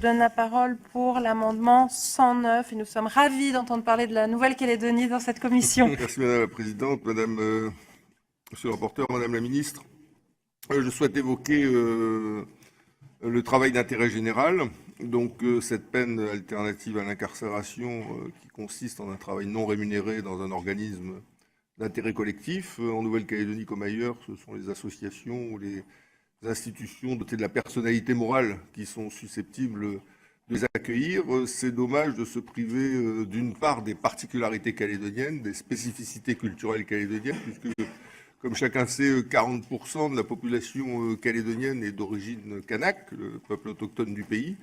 donne la parole pour l'amendement 109 et nous sommes ravis d'entendre parler de la Nouvelle-Calédonie dans cette commission. Merci Madame la Présidente, Monsieur le rapporteur, Madame la Ministre. Je souhaite évoquer le travail d'intérêt général, donc cette peine alternative à l'incarcération qui consiste en un travail non rémunéré dans un organisme d'intérêt collectif. En Nouvelle-Calédonie comme ailleurs, ce sont les associations ou les institutions dotées de la personnalité morale qui sont susceptibles de les accueillir. C'est dommage de se priver d'une part des particularités calédoniennes, des spécificités culturelles calédoniennes, puisque, comme chacun sait, 40% de la population calédonienne est d'origine kanak, le peuple autochtone du pays,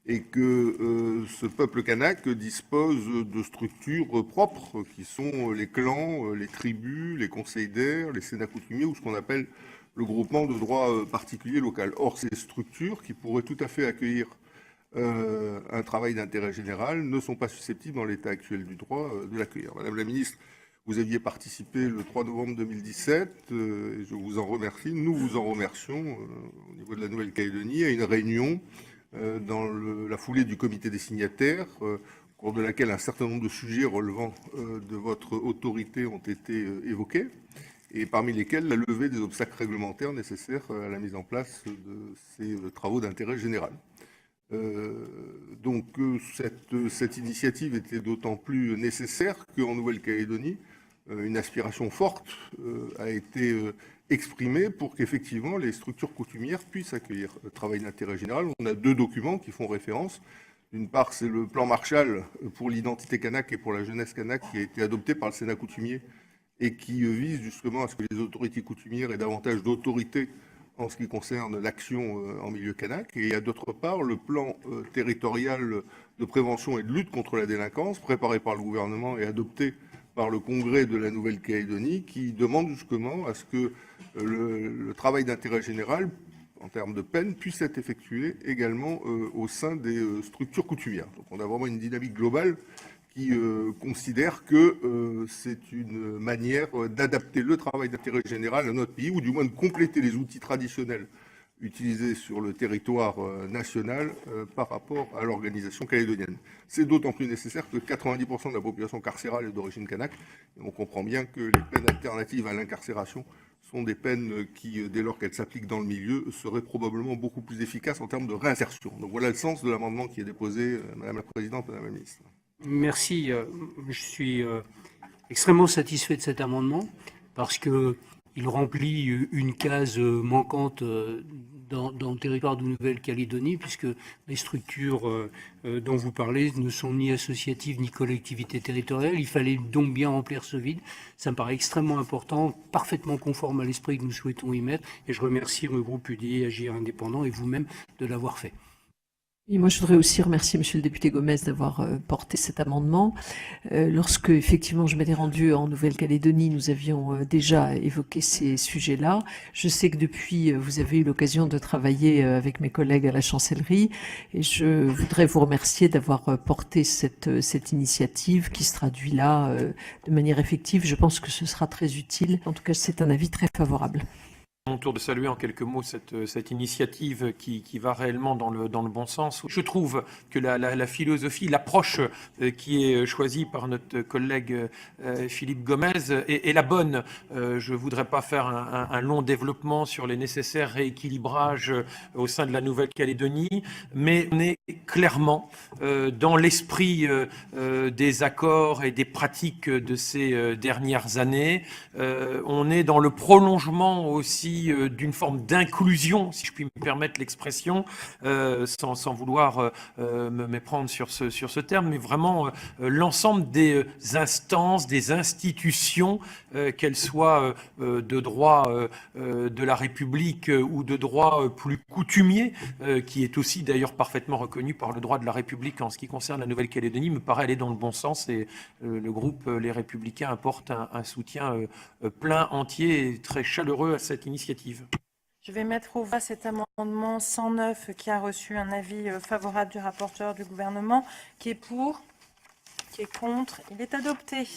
et que ce peuple kanak dispose de structures propres, qui sont les clans, les tribus, les conseils d'air, les sénats coutumiers, ou ce qu'on appelle le groupement de droit particulier local. Or, ces structures, qui pourraient tout à fait accueillir un travail d'intérêt général, ne sont pas susceptibles, dans l'état actuel du droit, de l'accueillir. Madame la Ministre, vous aviez participé le 3 novembre 2017, et je vous en remercie, nous vous en remercions, au niveau de la Nouvelle-Calédonie, à une réunion dans la foulée du comité des signataires, au cours de laquelle un certain nombre de sujets relevant de votre autorité ont été évoqués, et parmi lesquels la levée des obstacles réglementaires nécessaires à la mise en place de ces travaux d'intérêt général. Donc cette initiative était d'autant plus nécessaire qu'en Nouvelle-Calédonie, une aspiration forte a été exprimée pour qu'effectivement les structures coutumières puissent accueillir le travail d'intérêt général. On a deux documents qui font référence. D'une part, c'est le plan Marshall pour l'identité kanak et pour la jeunesse kanak qui a été adopté par le Sénat coutumier et qui vise justement à ce que les autorités coutumières aient davantage d'autorité en ce qui concerne l'action en milieu kanak. Et il y a d'autre part le plan territorial de prévention et de lutte contre la délinquance, préparé par le gouvernement et adopté par le Congrès de la Nouvelle-Calédonie, qui demande justement à ce que le travail d'intérêt général, en termes de peine, puisse être effectué également au sein des structures coutumières. Donc on a vraiment une dynamique globale qui considère que c'est une manière d'adapter le travail d'intérêt général à notre pays, ou du moins de compléter les outils traditionnels utilisés sur le territoire national par rapport à l'organisation calédonienne. C'est d'autant plus nécessaire que 90% de la population carcérale est d'origine kanak. Et on comprend bien que les peines alternatives à l'incarcération sont des peines qui, dès lors qu'elles s'appliquent dans le milieu, seraient probablement beaucoup plus efficaces en termes de réinsertion. Donc voilà le sens de l'amendement qui est déposé, Madame la Présidente, Madame la Ministre. Merci. Je suis extrêmement satisfait de cet amendement parce qu'il remplit une case manquante dans le territoire de Nouvelle-Calédonie, puisque les structures dont vous parlez ne sont ni associatives ni collectivités territoriales. Il fallait donc bien remplir ce vide. Ça me paraît extrêmement important, parfaitement conforme à l'esprit que nous souhaitons y mettre. Et je remercie le groupe UDI Agir Indépendant et vous-même de l'avoir fait. Et moi, je voudrais aussi remercier Monsieur le député Gomez d'avoir porté cet amendement. Lorsque, effectivement, je m'étais rendue en Nouvelle-Calédonie, nous avions déjà évoqué ces sujets-là. Je sais que depuis, vous avez eu l'occasion de travailler avec mes collègues à la chancellerie, et je voudrais vous remercier d'avoir porté cette initiative qui se traduit là de manière effective. Je pense que ce sera très utile. En tout cas, c'est un avis très favorable. À mon tour de saluer en quelques mots cette initiative qui va réellement dans le bon sens. Je trouve que la philosophie, l'approche qui est choisie par notre collègue Philippe Gomez est la bonne. Je ne voudrais pas faire un long développement sur les nécessaires rééquilibrages au sein de la Nouvelle-Calédonie, mais on est clairement dans l'esprit des accords et des pratiques de ces dernières années. On est dans le prolongement aussi d'une forme d'inclusion, si je puis me permettre l'expression, sans vouloir me méprendre sur ce terme, mais vraiment l'ensemble des instances, des institutions, qu'elles soient de droit de la République ou de droit plus coutumier, qui est aussi d'ailleurs parfaitement reconnu par le droit de la République en ce qui concerne la Nouvelle-Calédonie, me paraît aller dans le bon sens, et le groupe Les Républicains apporte un soutien plein, entier et très chaleureux à cette initiative. Je vais mettre au voie cet amendement 109 qui a reçu un avis favorable du rapporteur du gouvernement. Qui est pour? Qui est contre? Il est adopté.